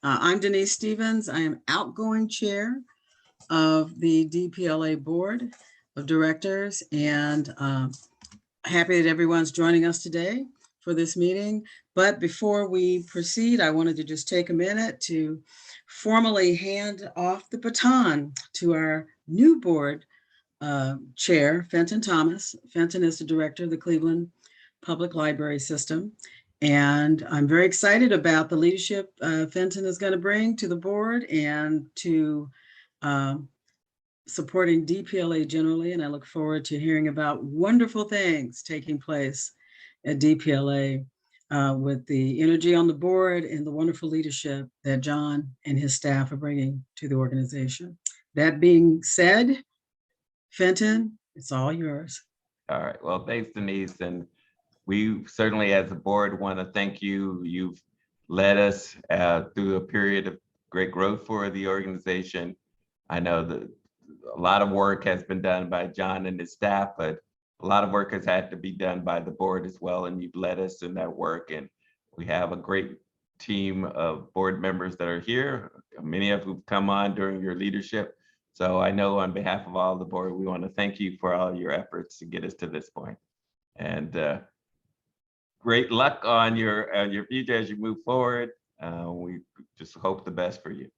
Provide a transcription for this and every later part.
I'm Denise Stevens. I am outgoing chair of the DPLA Board of Directors, and happy that everyone's joining us today for this meeting. But before we proceed, I wanted to just take a minute to formally hand off the baton to our new board chair, Fenton Thomas. Fenton is the director of the Cleveland Public Library System. And I'm very excited about the leadership Fenton is going to bring to the board and to um, supporting DPLA generally. And I look forward to hearing about wonderful things taking place at DPLA with the energy on the board and the wonderful leadership that John and his staff are bringing to the organization. That being said, Fenton, it's all yours. All right. Well, thanks, Denise. And we certainly, as a board, want to thank you. You've led us through a period of great growth for the organization. I know that a lot of work has been done by John and his staff, but a lot of work has had to be done by the board as well. And you've led us in that work. And we have a great team of board members that are here, many of who've come on during your leadership. So I know on behalf of all the board, we want to thank you for all your efforts to get us to this point. And great luck on your future as you move forward. We just hope the best for you.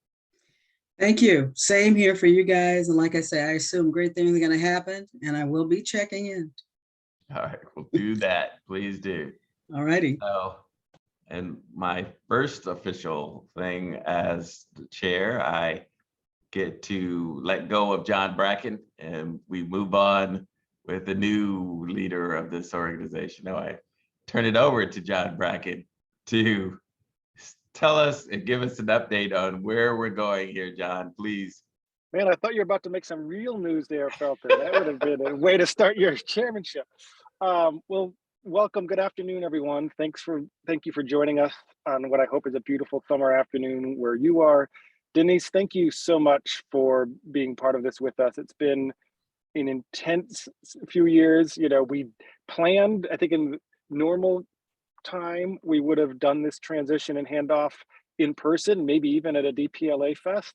Thank you. Same here for you guys. And like I say, I assume great things are going to happen, and I will be checking in. All right, we'll do that. Please do. All righty. And my first official thing as the chair, I get to let go of John Bracken, and we move on with the new leader of this organization. Now I turn it over to John Bracken to tell us and give us an update on where we're going here, John, please. Man, I thought you were about to make some real news there, Felton. That would have been a way to start your chairmanship. Well, welcome. Good afternoon, everyone. Thank you for joining us on what I hope is a beautiful summer afternoon where you are. Denise, thank you so much for being part of this with us. It's been an intense few years. You know, we planned, I think in normal time, we would have done this transition and handoff in person, maybe even at a DPLA fest.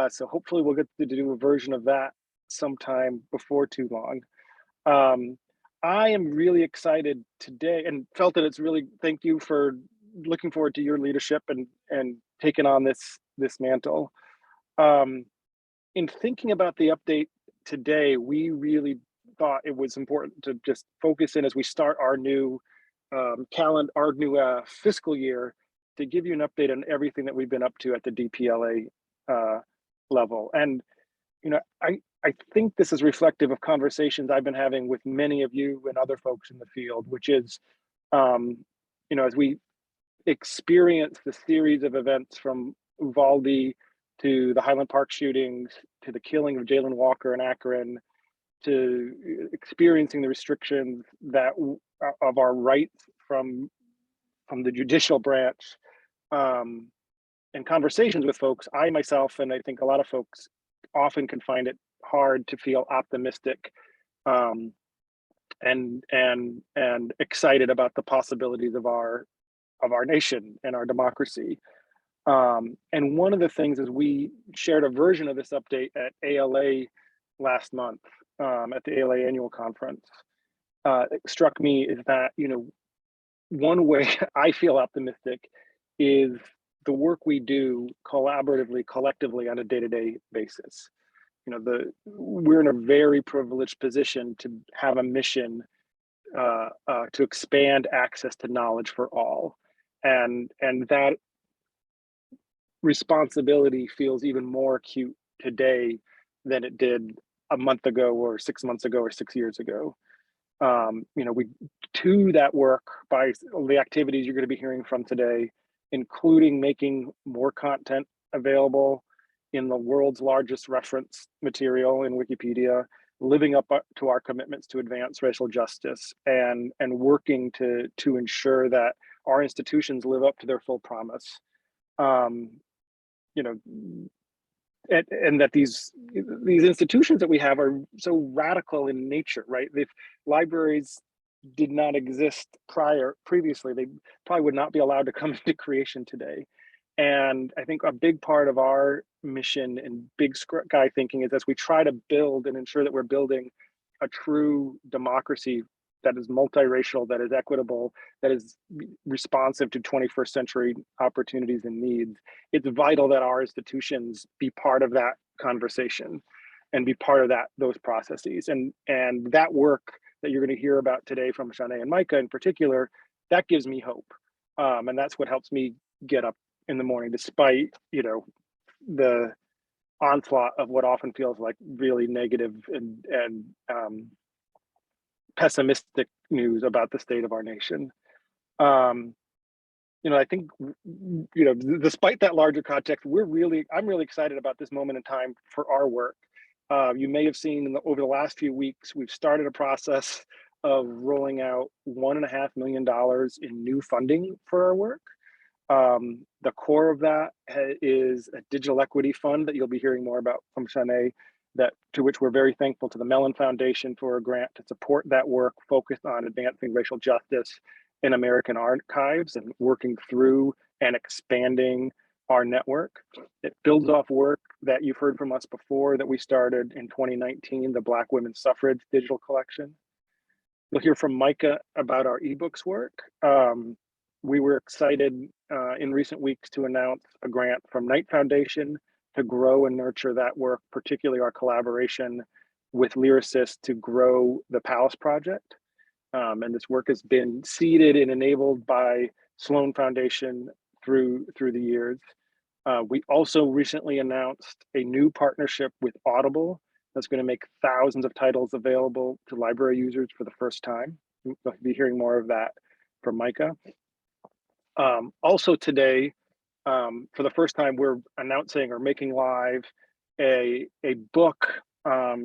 So hopefully we'll get to do a version of that sometime before too long. I am really excited today, and felt that it's really, thank you for looking forward to your leadership and taking on this mantle. In thinking about the update today, we really thought it was important to just focus in as we start our new fiscal year, to give you an update on everything that we've been up to at the DPLA level. And you know, I think this is reflective of conversations I've been having with many of you and other folks in the field, which is, you know, as we experience the series of events from Uvalde to the Highland Park shootings, to the killing of Jalen Walker in Akron, to experiencing the restrictions that of our rights from the judicial branch, and conversations with folks, I myself, and I think a lot of folks often can find it hard to feel optimistic and excited about the possibilities of our nation and our democracy. And one of the things is we shared a version of this update at ALA last month, at the ALA annual conference. It struck me is that, you know, one way I feel optimistic is the work we do collaboratively, collectively on a day-to-day basis. You know, we're in a very privileged position to have a mission to expand access to knowledge for all, and that responsibility feels even more acute today than it did a month ago, or 6 months ago, or 6 years ago. You know, we do that work by the activities you're going to be hearing from today, including making more content available in the world's largest reference material in Wikipedia, living up to our commitments to advance racial justice, and working to ensure that our institutions live up to their full promise. You know, and that these institutions that we have are so radical in nature, right? If libraries did not exist previously, they probably would not be allowed to come into creation today. And I think a big part of our mission and big sky thinking is as we try to build and ensure that we're building a true democracy that is multiracial, that is equitable, that is responsive to 21st century opportunities and needs, it's vital that our institutions be part of that conversation and be part of those processes. And that work that you're going to hear about today from Shaneé and Micah in particular, that gives me hope. And that's what helps me get up in the morning, despite, the onslaught of what often feels like really negative and pessimistic news about the state of our nation. I think, despite that larger context, I'm really excited about this moment in time for our work. You may have seen over the last few weeks, we've started a process of rolling out $1.5 million in new funding for our work. The core of that is a digital equity fund that you'll be hearing more about from Shaneé, to which we're very thankful to the Mellon Foundation for a grant to support that work focused on advancing racial justice in American archives and working through and expanding our network. It builds off work that you've heard from us before that we started in 2019, the Black Women's Suffrage Digital Collection. You'll hear from Micah about our ebooks work. We were excited in recent weeks to announce a grant from Knight Foundation to grow and nurture that work, particularly our collaboration with lyricists to grow the Palace Project. And this work has been seeded and enabled by Sloan Foundation through the years. We also recently announced a new partnership with Audible that's going to make thousands of titles available to library users for the first time. We'll be hearing more of that from Micah. Also today, for the first time, we're announcing or making live a book, a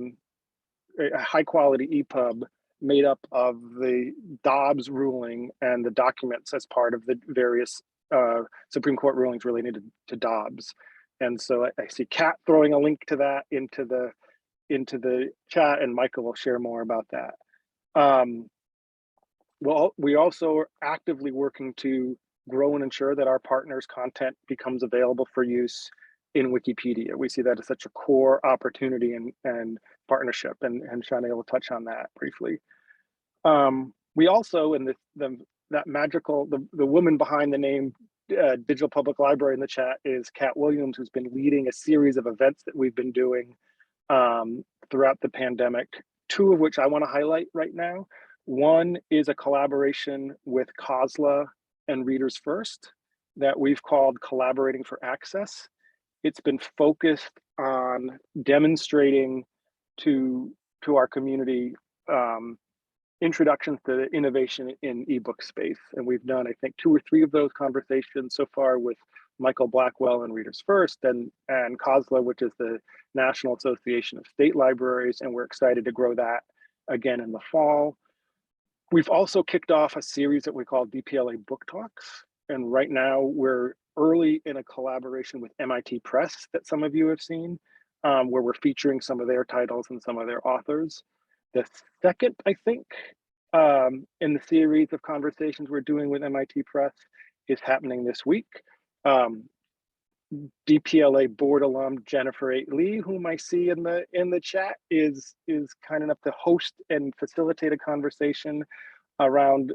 high quality EPUB made up of the Dobbs ruling and the documents as part of the various Supreme Court rulings related to Dobbs. And so I see Kat throwing a link to that into the chat, and Michael will share more about that. Well, we also are actively working to grow and ensure that our partners' content becomes available for use in Wikipedia. We see that as such a core opportunity and partnership, and Shaneé will touch on that briefly. We also, in that magical, the woman behind the name Digital Public Library in the chat is Kat Williams, who's been leading a series of events that we've been doing throughout the pandemic, two of which I want to highlight right now. One is a collaboration with COSLA and Readers First that we've called Collaborating for Access. It's been focused on demonstrating to our community introductions to innovation in ebook space. And we've done, I think, 2 or 3 of those conversations so far with Michael Blackwell and Readers First and COSLA, which is the National Association of State Libraries. And we're excited to grow that again in the fall. We've also kicked off a series that we call DPLA Book Talks. And right now we're early in a collaboration with MIT Press that some of you have seen, where we're featuring some of their titles and some of their authors. The second, I think, in the series of conversations we're doing with MIT Press is happening this week. DPLA board alum Jennifer Lee, whom I see in the chat, is kind enough to host and facilitate a conversation around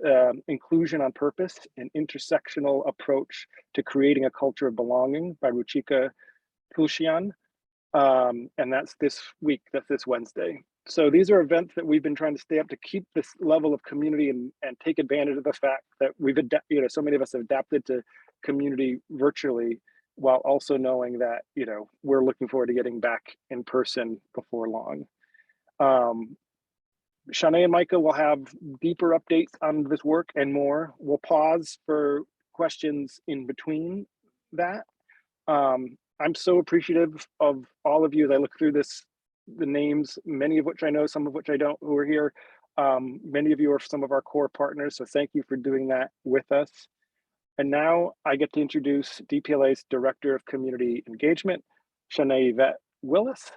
inclusion on purpose, an intersectional approach to creating a culture of belonging by Ruchika Tulshian. And that's this week, that's this Wednesday. So these are events that we've been trying to stay up to keep this level of community and take advantage of the fact that we've so many of us have adapted to community virtually, while also knowing that, we're looking forward to getting back in person before long. Shaneé and Micah will have deeper updates on this work and more. We'll pause for questions in between that. I'm so appreciative of all of you as I look through the names, many of which I know, some of which I don't, who are here. Many of you are some of our core partners, so thank you for doing that with us. And now I get to introduce DPLA's Director of Community Engagement, Shaneé Yvette Willis.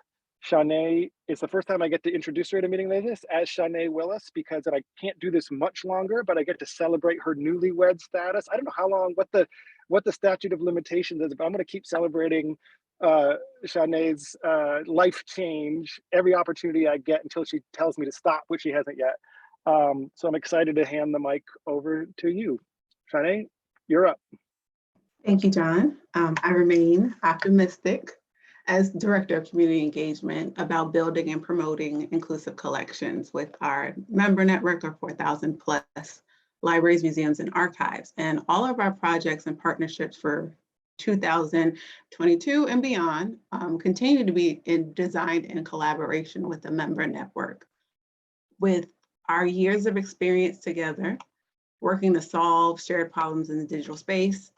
Shaneé, it's the first time I get to introduce her at a meeting like this as Shaneé Willis, because I can't do this much longer, but I get to celebrate her newlywed status. I don't know what the what the statute of limitations is, but I'm going to keep celebrating Shaneé's life change every opportunity I get until she tells me to stop, which she hasn't yet. So I'm excited to hand the mic over to you. Shaneé, you're up. Thank you, John. I remain optimistic as Director of Community Engagement about building and promoting inclusive collections with our member network of 4,000 plus libraries, museums, and archives. And all of our projects and partnerships for 2022 and beyond continue to be designed in collaboration with the member network. With our years of experience together, working to solve shared problems in the digital space,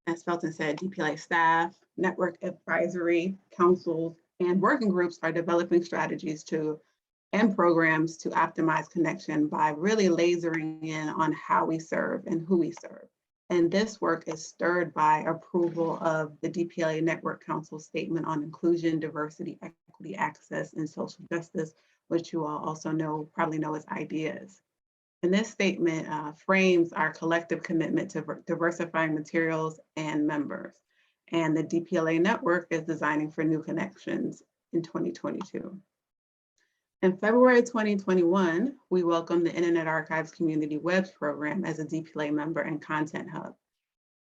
as Felton said, DPLA staff, network advisory councils, and working groups are developing strategies and programs to optimize connection by really lasering in on how we serve and who we serve. And this work is stirred by approval of the DPLA Network Council Statement on Inclusion, Diversity, Equity, Access, and Social Justice, which you all also probably know as IDEAs. And this statement frames our collective commitment to diversifying materials and members. And the DPLA network is designing for new connections in 2022. In February 2021, we welcomed the Internet Archive's Community Webs program as a DPLA member and content hub.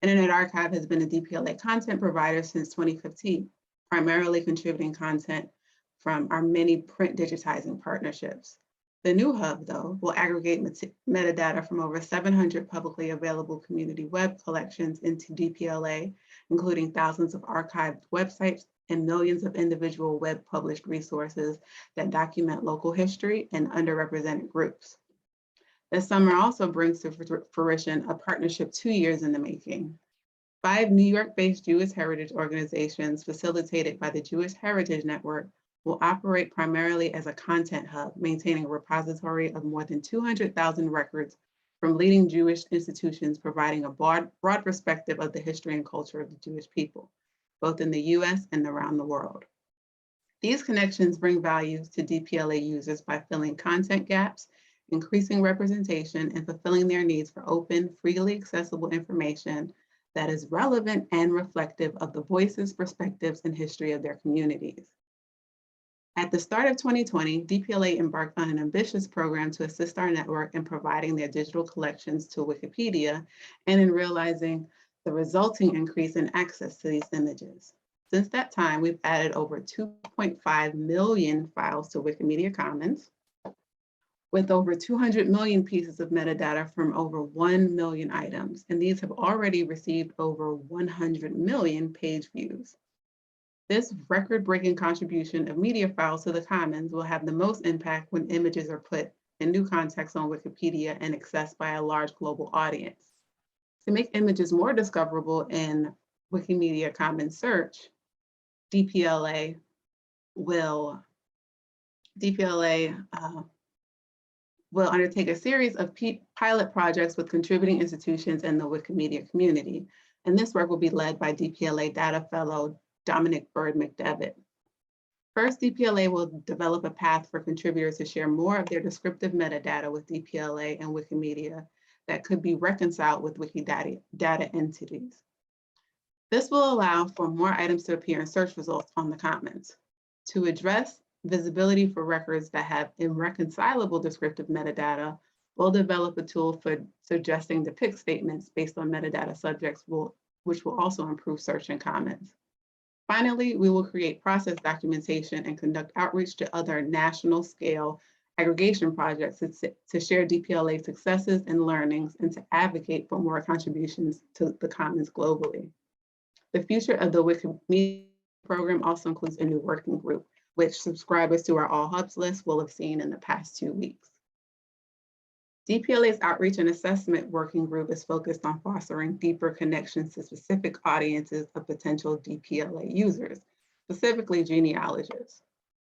Internet Archive has been a DPLA content provider since 2015, primarily contributing content from our many print digitizing partnerships. The new hub, though, will aggregate metadata from over 700 publicly available community web collections into DPLA, including thousands of archived websites and millions of individual web published resources that document local history and underrepresented groups. This summer also brings to fruition a partnership 2 years in the making. 5 New York-based Jewish heritage organizations facilitated by the Jewish Heritage Network will operate primarily as a content hub, maintaining a repository of more than 200,000 records from leading Jewish institutions, providing a broad perspective of the history and culture of the Jewish people, both in the US and around the world. These connections bring value to DPLA users by filling content gaps, increasing representation, and fulfilling their needs for open, freely accessible information that is relevant and reflective of the voices, perspectives, and history of their communities. At the start of 2020, DPLA embarked on an ambitious program to assist our network in providing their digital collections to Wikipedia and in realizing the resulting increase in access to these images. Since that time, we've added over 2.5 million files to Wikimedia Commons, with over 200 million pieces of metadata from over 1 million items, and these have already received over 100 million page views. This record-breaking contribution of media files to the Commons will have the most impact when images are put in new context on Wikipedia and accessed by a large global audience. To make images more discoverable in Wikimedia Commons search, DPLA will undertake a series of pilot projects with contributing institutions in the Wikimedia community. And this work will be led by DPLA Data Fellow Dominic Bird McDevitt. First, DPLA will develop a path for contributors to share more of their descriptive metadata with DPLA and Wikimedia that could be reconciled with Wikidata data entities. This will allow for more items to appear in search results on the Commons. To address visibility for records that have irreconcilable descriptive metadata, we'll develop a tool for suggesting depict statements based on metadata subjects, which will also improve search in Commons. Finally, we will create process documentation and conduct outreach to other national scale aggregation projects to share DPLA successes and learnings and to advocate for more contributions to the Commons globally. The future of the Wikimedia program also includes a new working group, which subscribers to our All Hubs list will have seen in the past 2 weeks. DPLA's Outreach and Assessment Working Group is focused on fostering deeper connections to specific audiences of potential DPLA users, specifically genealogists.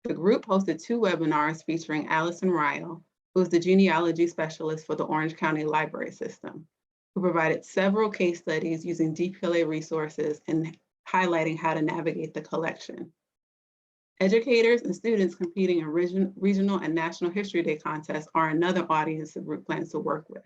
The group hosted 2 webinars featuring Allison Ryle, who is the genealogy specialist for the Orange County Library System, who provided several case studies using DPLA resources and highlighting how to navigate the collection. Educators and students competing in regional and National History Day contests are another audience the group plans to work with.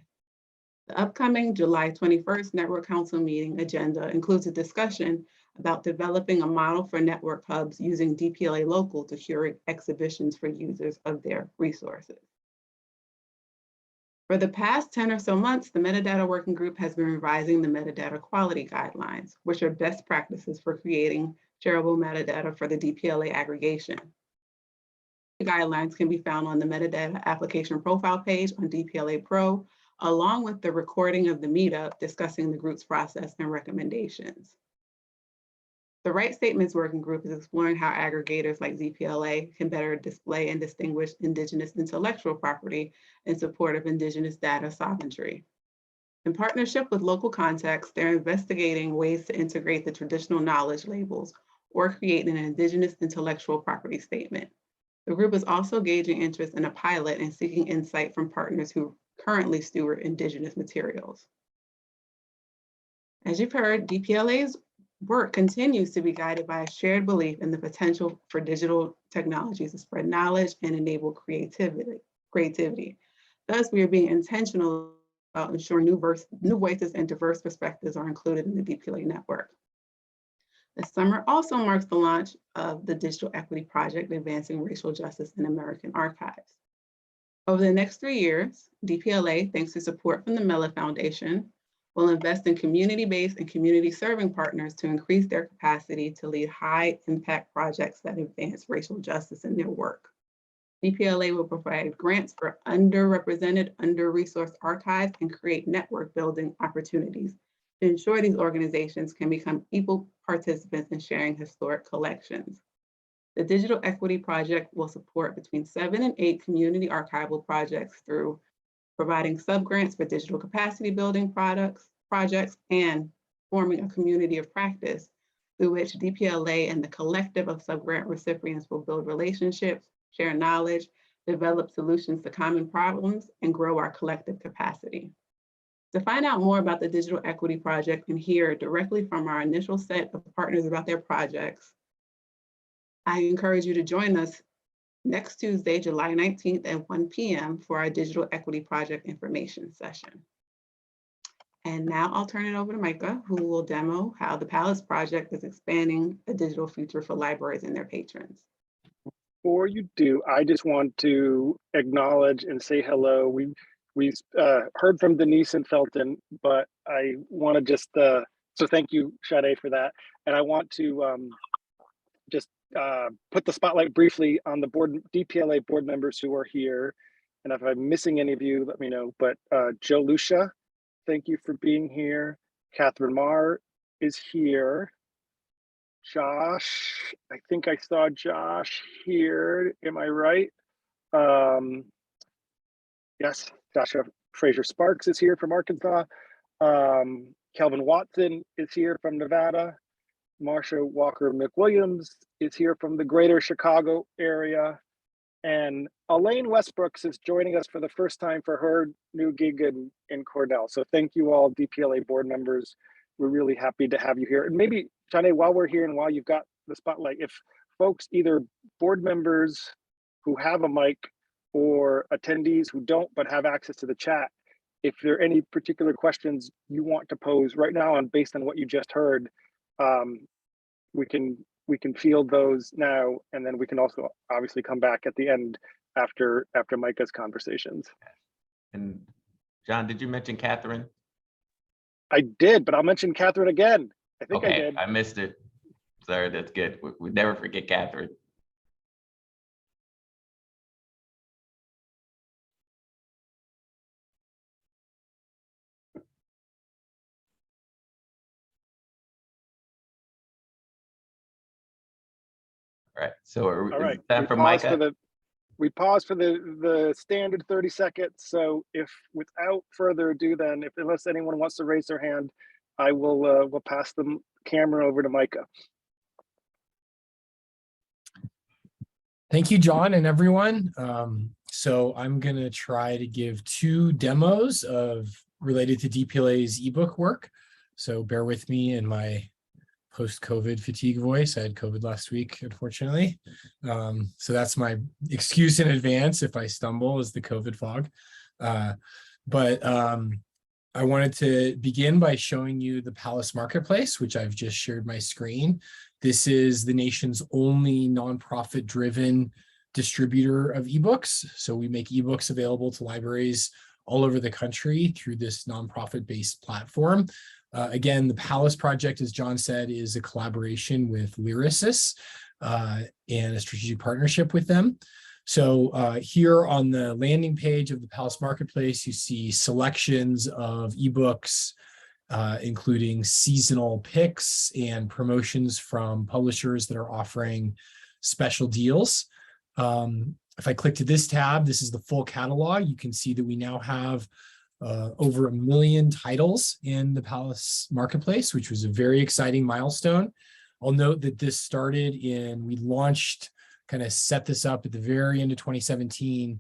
The upcoming July 21st Network Council meeting agenda includes a discussion about developing a model for network hubs using DPLA Local to curate exhibitions for users of their resources. For the past 10 or so months, the Metadata Working Group has been revising the metadata quality guidelines, which are best practices for creating shareable metadata for the DPLA aggregation. The guidelines can be found on the metadata application profile page on DPLA Pro, along with the recording of the meetup discussing the group's process and recommendations. The Right Statements Working Group is exploring how aggregators like DPLA can better display and distinguish Indigenous intellectual property in support of Indigenous data sovereignty. In partnership with local contacts, they're investigating ways to integrate the traditional knowledge labels or create an Indigenous intellectual property statement. The group is also gauging interest in a pilot and seeking insight from partners who currently steward Indigenous materials. As you've heard, DPLA's work continues to be guided by a shared belief in the potential for digital technologies to spread knowledge and enable creativity. Thus, we are being intentional about ensuring new voices and diverse perspectives are included in the DPLA network. This summer also marks the launch of the Digital Equity Project, Advancing Racial Justice in American Archives. Over the next 3 years, DPLA, thanks to support from the Mellon Foundation, will invest in community-based and community-serving partners to increase their capacity to lead high-impact projects that advance racial justice in their work. DPLA will provide grants for underrepresented, under-resourced archives and create network building opportunities to ensure these organizations can become equal participants in sharing historic collections. The Digital Equity Project will support between 7 and 8 community archival projects through providing subgrants for digital capacity building projects, and forming a community of practice through which DPLA and the collective of subgrant recipients will build relationships, share knowledge, develop solutions to common problems, and grow our collective capacity. To find out more about the Digital Equity Project and hear directly from our initial set of partners about their projects, I encourage you to join us next Tuesday, July 19th at 1 p.m. for our Digital Equity Project information session. And now I'll turn it over to Micah, who will demo how the Palace Project is expanding a digital future for libraries and their patrons. Before you do, I just want to acknowledge and say hello. We heard from Denise and Felton, but I want to just, so thank you, Shaneé, for that. And I want to just put the spotlight briefly on the DPLA board members who are here. And if I'm missing any of you, let me know. But Joe Lucia, thank you for being here. Catherine Marr is here. Josh, I think I saw Josh here. Am I right? Yes, Joshua Fraser Sparks is here from Arkansas. Kelvin Watson is here from Nevada. Marsha Walker McWilliams is here from the greater Chicago area. And Elaine Westbrooks is joining us for the first time for her new gig in Cornell. So thank you all, DPLA board members. We're really happy to have you here. And maybe, Shaneé, while we're here and while you've got the spotlight, if folks, either board members who have a mic or attendees who don't but have access to the chat, if there are any particular questions you want to pose right now and based on what you just heard, we can field those now, and then we can also obviously come back at the end after Micah's conversations. And John, did you mention Catherine? I did, but I'll mention Catherine again. I think okay, I did. I missed it. Sorry, that's good. We never forget Catherine. All right, so All right, time for Micah. We pause for the standard 30 seconds. So if without further ado, then unless anyone wants to raise their hand, I will pass the camera over to Micah. Thank you, John and everyone. So I'm gonna try to give 2 demos related to DPLA's ebook work. So bear with me in my post-COVID fatigue voice. I had COVID last week, unfortunately. So that's my excuse in advance if I stumble, is the COVID fog. But I wanted to begin by showing you the Palace Marketplace, which I've just shared my screen. This is the nation's only nonprofit-driven distributor of ebooks. So we make ebooks available to libraries all over the country through this nonprofit-based platform. Again, the Palace Project, as John said, is a collaboration with Lyrasis and a strategic partnership with them. So here on the landing page of the Palace Marketplace, you see selections of ebooks, including seasonal picks and promotions from publishers that are offering special deals. If I click to this tab, this is the full catalog. You can see that we now have over 1 million titles in the Palace Marketplace, which was a very exciting milestone. I'll note that this started we launched, kind of set this up at the very end of 2017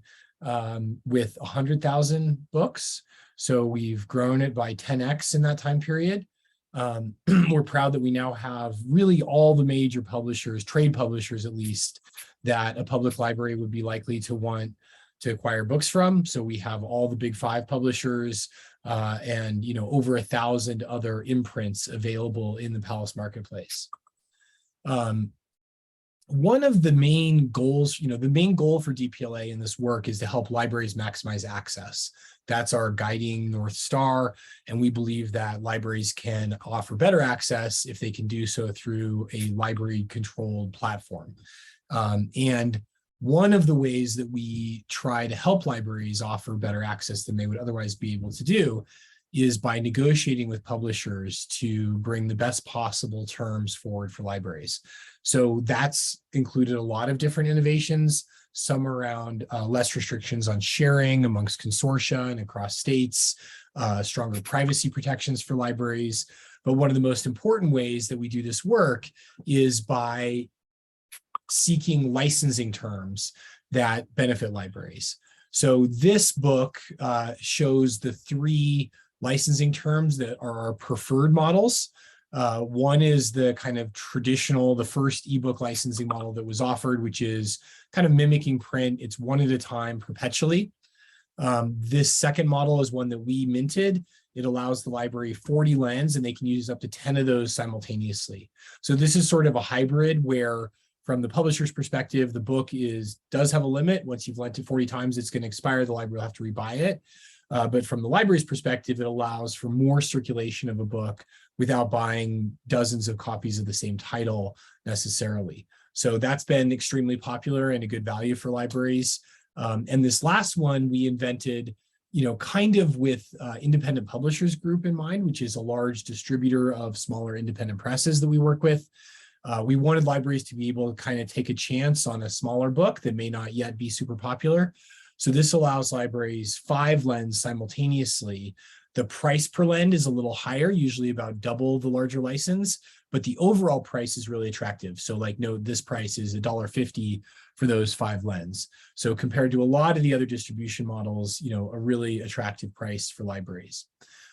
with 100,000 books. So we've grown it by 10x in that time period. We're proud that we now have really all the major publishers, trade publishers at least, that a public library would be likely to want to acquire books from. So we have all the big 5 publishers and over 1,000 other imprints available in the Palace Marketplace. One of the main goals, the main goal for DPLA in this work is to help libraries maximize access. That's our guiding North Star. And we believe that libraries can offer better access if they can do so through a library-controlled platform. And one of the ways that we try to help libraries offer better access than they would otherwise be able to do is by negotiating with publishers to bring the best possible terms forward for libraries. So that's included a lot of different innovations, some around less restrictions on sharing amongst consortia and across states, stronger privacy protections for libraries. But one of the most important ways that we do this work is by seeking licensing terms that benefit libraries. So this book shows the 3 licensing terms that are our preferred models. One is the kind of traditional, the first ebook licensing model that was offered, which is kind of mimicking print. It's one at a time perpetually. This second model is one that we minted. It allows the library 40 lens and they can use up to 10 of those simultaneously. So this is sort of a hybrid where from the publisher's perspective, the book does have a limit. Once you've lent it 40 times, it's going to expire. The library will have to rebuy it. But from the library's perspective, it allows for more circulation of a book without buying dozens of copies of the same title necessarily. So that's been extremely popular and a good value for libraries. And this last one we invented, kind of with Independent Publishers Group in mind, which is a large distributor of smaller independent presses that we work with. We wanted libraries to be able to kind of take a chance on a smaller book that may not yet be super popular. So this allows libraries 5 lens simultaneously. The price per lend is a little higher, usually about double the larger license, but the overall price is really attractive. So note this price is $1.50 for those 5 lens. So compared to a lot of the other distribution models, a really attractive price for libraries.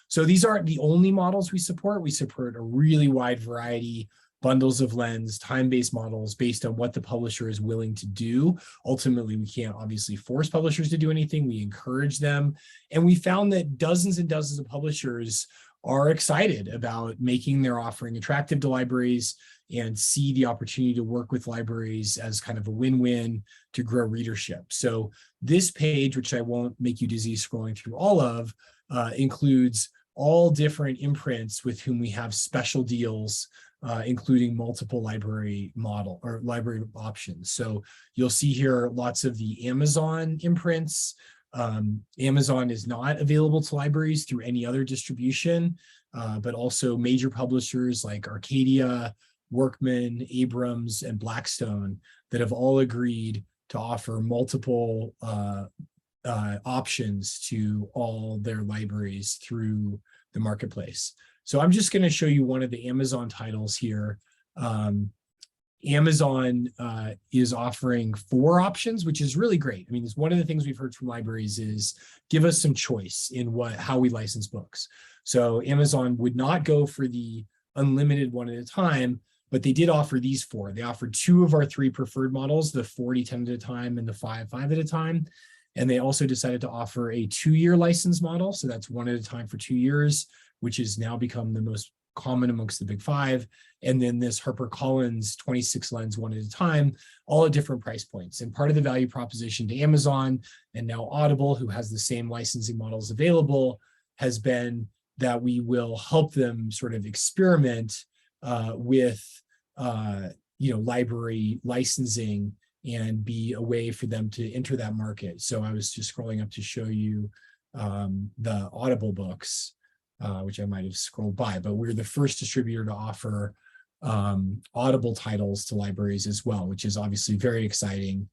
So these aren't the only models we support. We support a really wide variety, bundles of lens, time-based models based on what the publisher is willing to do. Ultimately, we can't obviously force publishers to do anything. We encourage them. And we found that dozens and dozens of publishers are excited about making their offering attractive to libraries and see the opportunity to work with libraries as kind of a win-win to grow readership. So this page, which I won't make you dizzy scrolling through all of, includes all different imprints with whom we have special deals, including multiple library options. So you'll see here lots of the Amazon imprints. Amazon is not available to libraries through any other distribution, but also major publishers like Arcadia, Workman, Abrams, and Blackstone that have all agreed to offer multiple options to all their libraries through the marketplace. So I'm just going to show you one of the Amazon titles here. Amazon is offering 4 options, which is really great. I mean, it's one of the things we've heard from libraries is give us some choice in how we license books. So Amazon would not go for the unlimited one at a time, but they did offer these 4. They offered 2 of our 3 preferred models, the 40, 10 at a time and the 5 at a time. And they also decided to offer a 2-year license model. So that's one at a time for 2 years, which has now become the most common amongst the big 5. And then this HarperCollins 26 lens one at a time, all at different price points. And part of the value proposition to Amazon and now Audible, who has the same licensing models available, has been that we will help them sort of experiment with library licensing and be a way for them to enter that market. So I was just scrolling up to show you the Audible books, which I might have scrolled by, but we're the first distributor to offer Audible titles to libraries as well, which is obviously very exciting,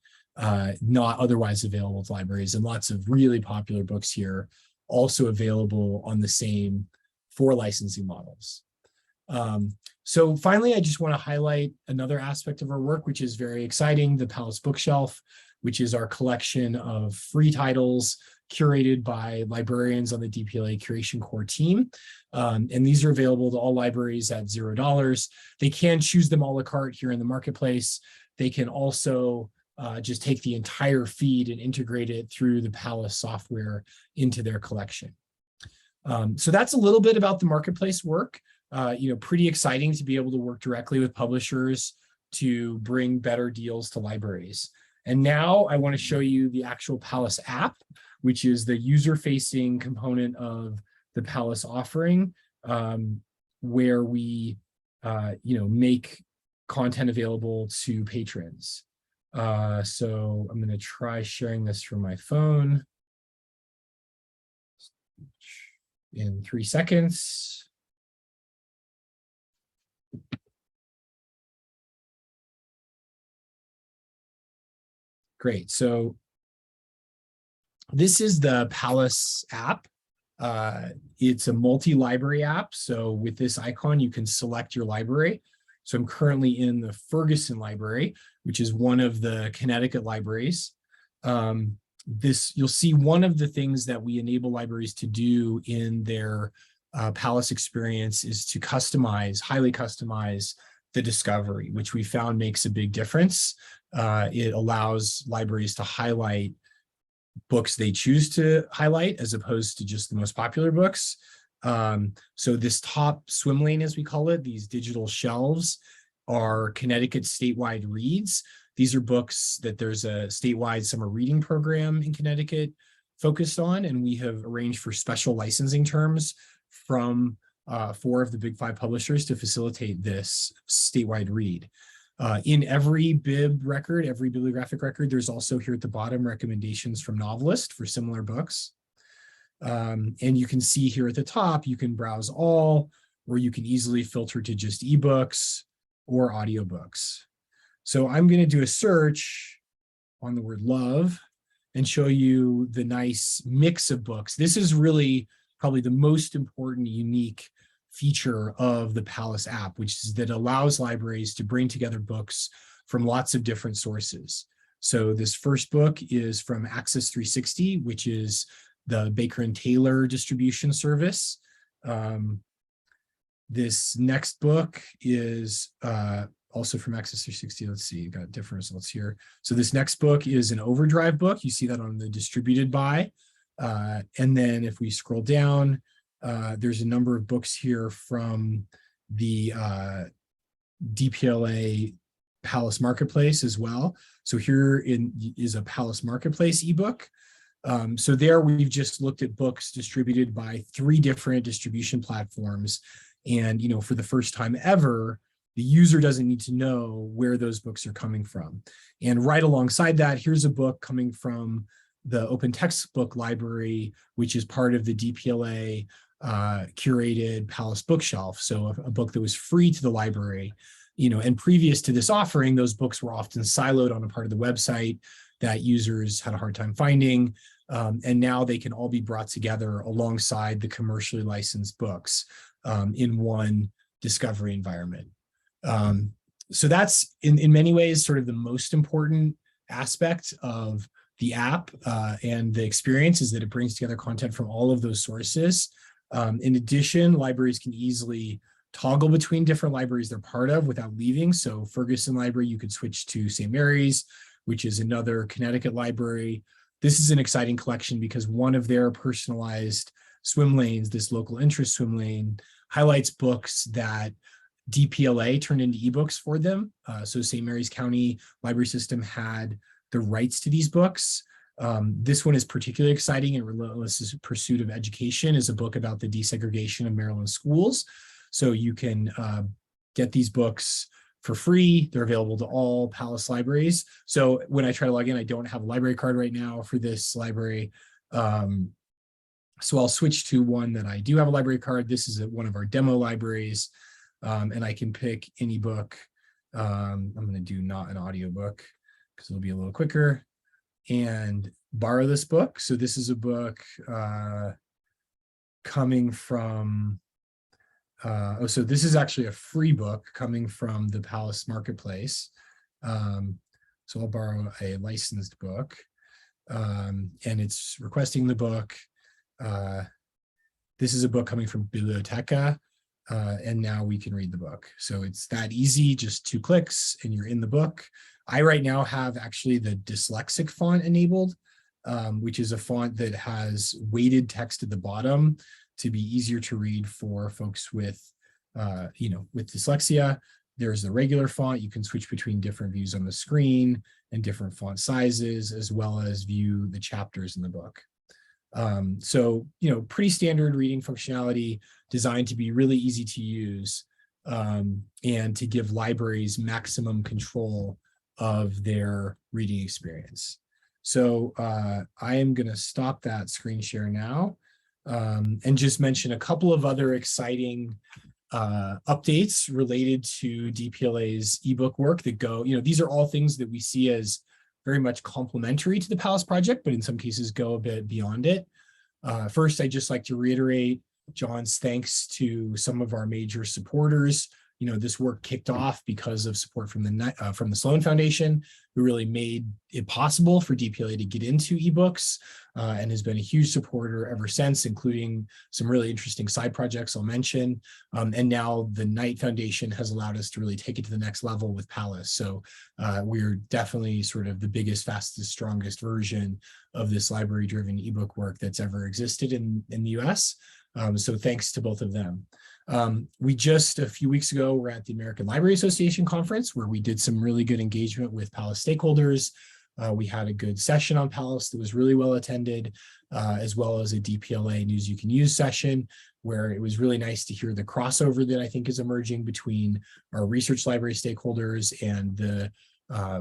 not otherwise available to libraries, and lots of really popular books here also available on the same 4 licensing models. So finally, I just want to highlight another aspect of our work, which is very exciting, the Palace Bookshelf, which is our collection of free titles curated by librarians on the DPLA Curation Core team. And these are available to all libraries at $0. They can choose them a la carte here in the marketplace. They can also just take the entire feed and integrate it through the Palace software into their collection. So that's a little bit about the marketplace work. Pretty exciting to be able to work directly with publishers to bring better deals to libraries. And now I want to show you the actual Palace app, which is the user-facing component of the Palace offering, where we, make content available to patrons. So I'm going to try sharing this from my phone in 3 seconds. Great. So this is the Palace app. It's a multi-library app. So with this icon, you can select your library. So I'm currently in the Ferguson Library, which is one of the Connecticut libraries. You'll see one of the things that we enable libraries to do in their Palace experience is to highly customize the discovery, which we found makes a big difference. It allows libraries to highlight books they choose to highlight as opposed to just the most popular books. So this top swim lane, as we call it, these digital shelves are Connecticut statewide reads. These are books that there's a statewide summer reading program in Connecticut focused on, and we have arranged for special licensing terms from 4 of the big 5 publishers to facilitate this statewide read. In every bib record, every bibliographic record, there's also here at the bottom recommendations from novelists for similar books. And you can see here at the top, you can browse all, or you can easily filter to just ebooks or audiobooks. So I'm going to do a search on the word love and show you the nice mix of books. This is really probably the most important, unique feature of the Palace app, which is that it allows libraries to bring together books from lots of different sources. So this first book is from Access 360, which is the Baker and Taylor distribution service. This next book is also from Access 360. Let's see, got different results here. So this next book is an Overdrive book. You see that on the distributed by. And then if we scroll down, there's a number of books here from the DPLA Palace Marketplace as well. So here is a Palace Marketplace ebook. So there we've just looked at books distributed by 3 different distribution platforms. And, for the first time ever, the user doesn't need to know where those books are coming from. And right alongside that, here's a book coming from the Open Textbook Library, which is part of the DPLA curated Palace Bookshelf. So a book that was free to the library, and previous to this offering, those books were often siloed on a part of the website that users had a hard time finding. And now they can all be brought together alongside the commercially licensed books in one discovery environment. So that's in many ways sort of the most important aspect of the app and the experience, is that it brings together content from all of those sources. In addition, libraries can easily toggle between different libraries they're part of without leaving. So Ferguson Library, you could switch to St. Mary's, which is another Connecticut library, this is an exciting collection because one of their personalized swim lanes, this local interest swim lane, highlights books that DPLA turned into ebooks for them. So St. Mary's County Library System had the rights to these books. This one is particularly exciting. In Relentless Pursuit of Education is a book about the desegregation of Maryland schools. So you can get these books for free. They're available to all Palace libraries. So when I try to log in, I don't have a library card right now for this library. So I'll switch to one that I do have a library card. This is one of our demo libraries. And I can pick any book. I'm going to do not an audiobook because it'll be a little quicker, and borrow this book. So this is a book coming from, so this is actually a free book coming from the Palace Marketplace. So I'll borrow a licensed book, and it's requesting the book. This is a book coming from Biblioteca. And now we can read the book. So it's that easy, just 2 clicks and you're in the book. I right now have actually the dyslexic font enabled, which is a font that has weighted text at the bottom to be easier to read for folks with, with dyslexia. There's the regular font. You can switch between different views on the screen and different font sizes, as well as view the chapters in the book. So, pretty standard reading functionality designed to be really easy to use, and to give libraries maximum control of their reading experience. So I am going to stop that screen share now, and just mention a couple of other exciting updates related to DPLA's ebook work that go, these are all things that we see as very much complementary to the Palace project, but in some cases go a bit beyond it. First, I'd just like to reiterate John's thanks to some of our major supporters. This work kicked off because of support from the Sloan Foundation, who really made it possible for DPLA to get into ebooks, and has been a huge supporter ever since, including some really interesting side projects I'll mention. And now the Knight Foundation has allowed us to really take it to the next level with Palace. So we're definitely sort of the biggest, fastest, strongest version of this library-driven ebook work that's ever existed in the US. So thanks to both of them. We just a few weeks ago were at the American Library Association conference, where we did some really good engagement with Palace stakeholders. We had a good session on Palace that was really well attended, as well as a DPLA News You Can Use session, where it was really nice to hear the crossover that I think is emerging between our research library stakeholders and the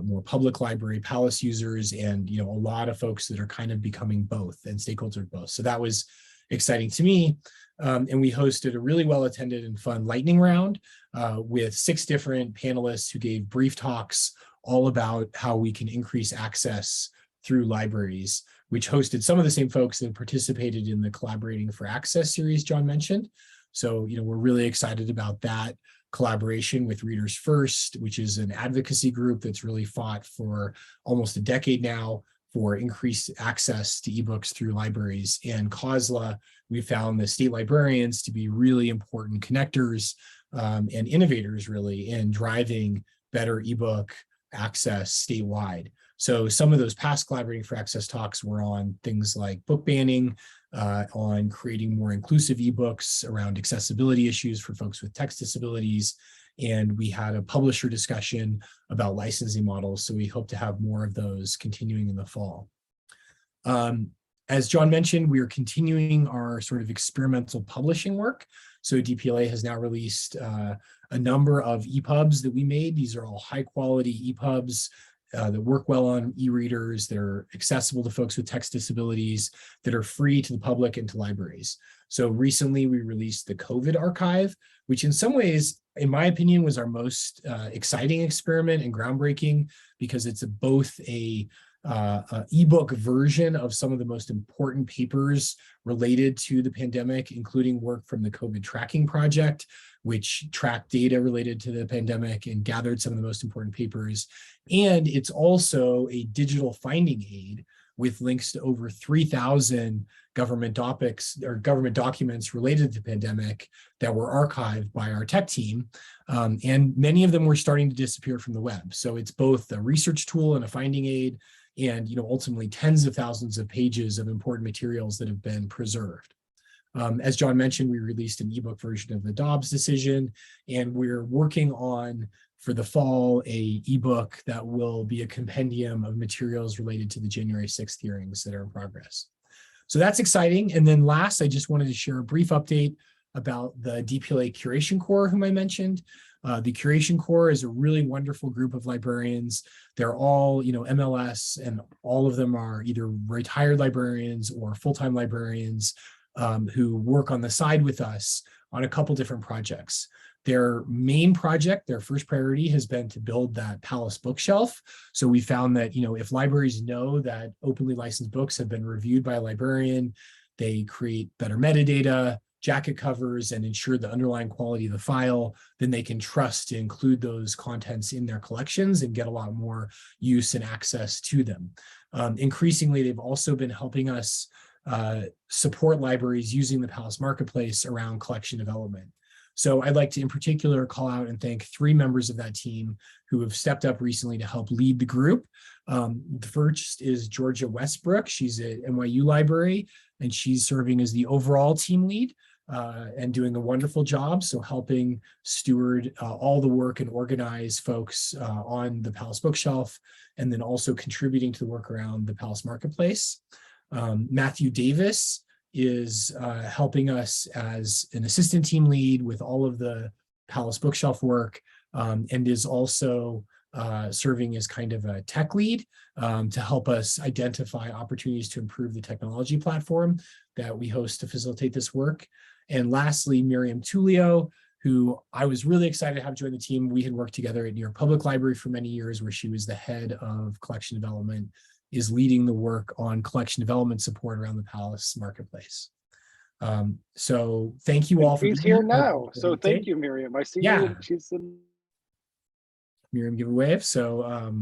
more public library Palace users, and a lot of folks that are kind of becoming both and stakeholders both. So that was exciting to me. And we hosted a really well-attended and fun lightning round with 6 different panelists who gave brief talks all about how we can increase access through libraries, which hosted some of the same folks that participated in the Collaborating for Access series John mentioned. So, we're really excited about that collaboration with Readers First, which is an advocacy group that's really fought for almost a decade now for increased access to ebooks through libraries. And COSLA, we found the state librarians to be really important connectors and innovators really in driving better ebook access statewide. So some of those past Collaborating for Access talks were on things like book banning, on creating more inclusive ebooks around accessibility issues for folks with text disabilities. And we had a publisher discussion about licensing models. So we hope to have more of those continuing in the fall. As John mentioned, we are continuing our sort of experimental publishing work. So DPLA has now released a number of EPUBs that we made. These are all high quality EPUBs that work well on e-readers, that are accessible to folks with text disabilities, that are free to the public and to libraries. So recently we released the COVID archive, which in some ways, in my opinion, was our most exciting experiment and groundbreaking, because it's both a ebook version of some of the most important papers related to the pandemic, including work from the COVID tracking project, which tracked data related to the pandemic and gathered some of the most important papers. And it's also a digital finding aid with links to over 3,000 government topics or government documents related to the pandemic that were archived by our tech team. And many of them were starting to disappear from the web. So it's both a research tool and a finding aid, and ultimately tens of thousands of pages of important materials that have been preserved. As John mentioned, we released an ebook version of the Dobbs decision, and we're working on, for the fall, a ebook that will be a compendium of materials related to the January 6th hearings that are in progress. So that's exciting. And then last, I just wanted to share a brief update about the DPLA Curation Corps, whom I mentioned. The Curation Corps is a really wonderful group of librarians. They're all, MLS, and all of them are either retired librarians or full-time librarians who work on the side with us on a couple different projects. Their main project, their first priority, has been to build that Palace bookshelf. So we found that, if libraries know that openly licensed books have been reviewed by a librarian, they create better metadata, jacket covers, and ensure the underlying quality of the file, then they can trust to include those contents in their collections and get a lot more use and access to them. Increasingly, they've also been helping us support libraries using the Palace Marketplace around collection development. So I'd like to in particular call out and thank 3 members of that team who have stepped up recently to help lead the group. The first is Georgia Westbrook. She's at NYU Library, and she's serving as the overall team lead and doing a wonderful job. So helping steward all the work and organize folks on the Palace Bookshelf, and then also contributing to the work around the Palace Marketplace. Matthew Davis is helping us as an assistant team lead with all of the Palace Bookshelf work, and is also serving as kind of a tech lead to help us identify opportunities to improve the technology platform that we host to facilitate this work. And lastly, Miriam Tullio, who I was really excited to have join the team. We had worked together at New York Public Library for many years, where she was the head of collection development, is leading the work on collection development support around the Palace Marketplace. So thank you all for being She's here now. So thank you, Miriam. I see you. She's in. Miriam, give a wave. So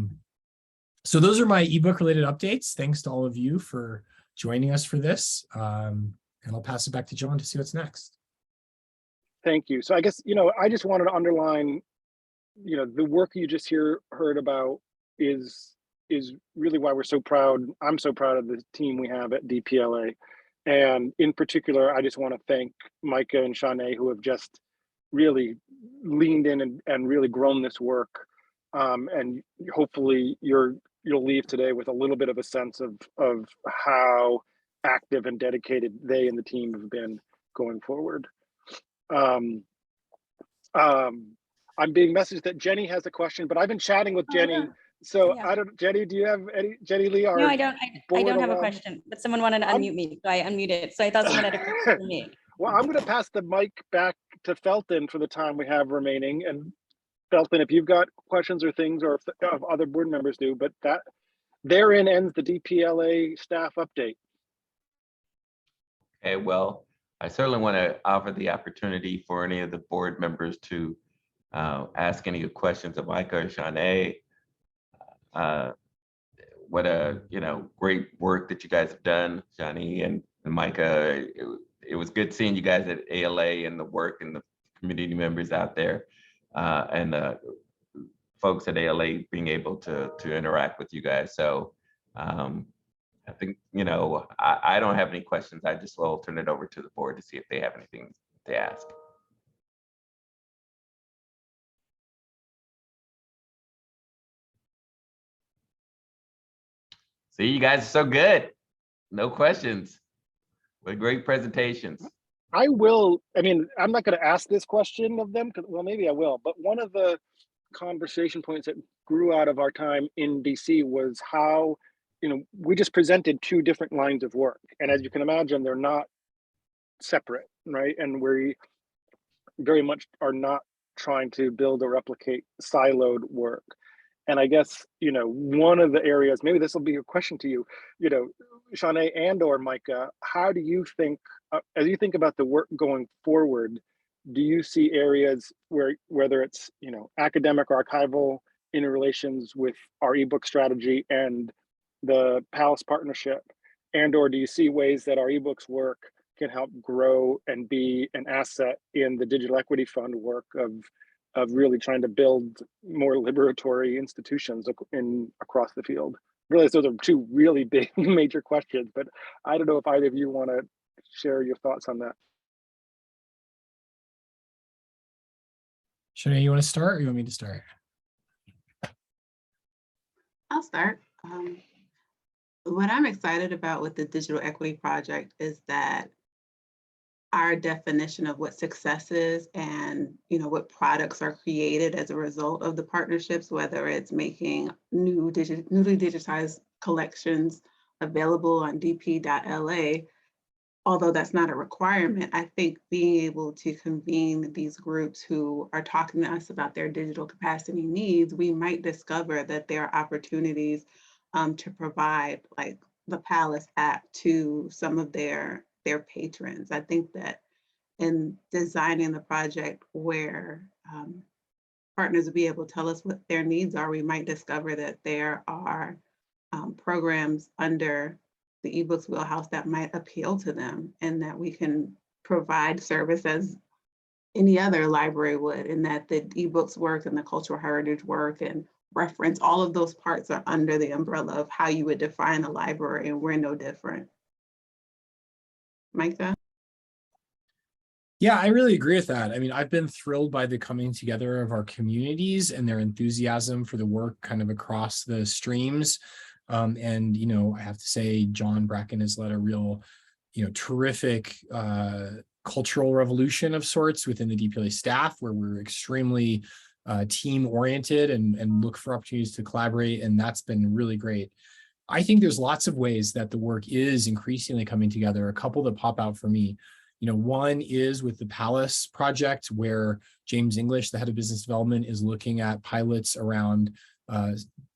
those are my ebook related updates. Thanks to all of you for joining us for this. And I'll pass it back to John to see what's next. Thank you. So I guess, I just wanted to underline, the work you just heard about is really why we're so proud. I'm so proud of the team we have at DPLA. And in particular, I just want to thank Micah and Shaneé, who have just really leaned in and really grown this work. And hopefully you'll leave today with a little bit of a sense of how active and dedicated they and the team have been going forward. I'm being messaged that Jenny has a question, but I've been chatting with Jenny. Yeah. So Yeah. I don't, Jenny, do you have any, Jenny Lee? No, I don't. I don't have a question, but someone wanted to unmute me, so I unmuted. So I thought someone had a question for me. Well, I'm going to pass the mic back to Felton for the time we have remaining. And Felton, if you've got questions or things, or if other board members do, but that therein ends the DPLA staff update. Okay, well, I certainly want to offer the opportunity for any of the board members to ask any questions of Micah or Shaneé. What a great work that you guys have done, Shaneé and Micah. It was good seeing you guys at ALA and the work and the community members out there, and the folks at ALA being able to interact with you guys. So I think, I don't have any questions. I just will turn it over to the board to see if they have anything to ask. See, you guys are so good. No questions. What great presentations. I'm not going to ask this question of them, well, maybe I will, but one of the conversation points that grew out of our time in DC was how, we just presented 2 different lines of work. And as you can imagine, they're not separate, right? And we very much are not trying to build or replicate siloed work. And I guess, one of the areas, maybe this will be a question to you, Shaneé and or Micah, how do you think, as you think about the work going forward, do you see areas where, whether it's, you know, academic or archival interrelations with our ebook strategy and the Palace partnership, and or do you see ways that our ebooks work can help grow and be an asset in the Digital Equity Fund work of really trying to build more liberatory institutions across the field? I realize those are two really big major questions, but I don't know if either of you want to share your thoughts on that. Shaneé, you want to start or you want me to start? I'll start. What I'm excited about with the Digital Equity Project is that our definition of what success is and, you know, what products are created as a result of the partnerships, whether it's making newly digitized collections available on DP.LA, although that's not a requirement, I think being able to convene these groups who are talking to us about their digital capacity needs, we might discover that there are opportunities to provide like the Palace app to some of their patrons. I think that in designing the project where partners will be able to tell us what their needs are, we might discover that there are programs under the eBooks wheelhouse that might appeal to them, and that we can provide service as any other library would, and that the eBooks work and the cultural heritage work and reference, all of those parts are under the umbrella of how you would define a library, and we're no different. Micah? Yeah, I really agree with that. I mean, I've been thrilled by the coming together of our communities and their enthusiasm for the work kind of across the streams. And, you know, I have to say, John Bracken has led a real, you know, terrific cultural revolution of sorts within the DPLA staff, where we're extremely team oriented and look for opportunities to collaborate. And that's been really great. I think there's lots of ways that the work is increasingly coming together. A couple that pop out for me. You know, one is with the Palace project, where James English, the head of business development, is looking at pilots around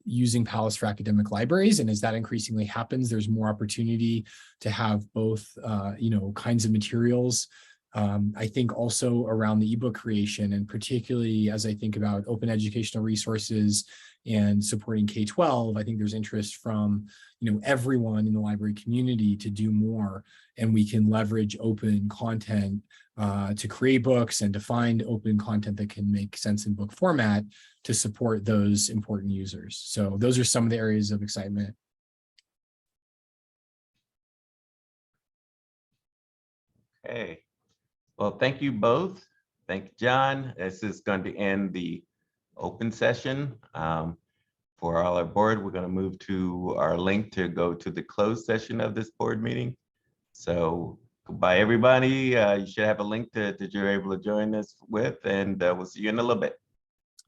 using Palace for academic libraries. And as that increasingly happens, there's more opportunity to have both, you know, kinds of materials. I think also around the ebook creation, and particularly as I think about open educational resources and supporting K-12, I think there's interest from, you know, everyone in the library community to do more, and we can leverage open content to create books and to find open content that can make sense in book format to support those important users. So those are some of the areas of excitement. Okay. Well, thank you both. Thank you, John. This is going to end the open session. For all our board, we're going to move to our link to go to the closed session of this board meeting. So goodbye, everybody. You should have a link that you're able to join us with, and we'll see you in a little bit.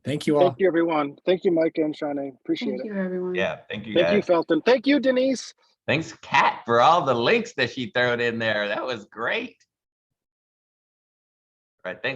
Thank you all. Thank you, everyone. Thank you, Micah and Shaneé. Appreciate Thank it. you, everyone. Yeah, thank you, Thank you, guys. Felton. Thank you, Denise. Thanks, Kat, for all the links that she threw in there. That was great. All right, thanks.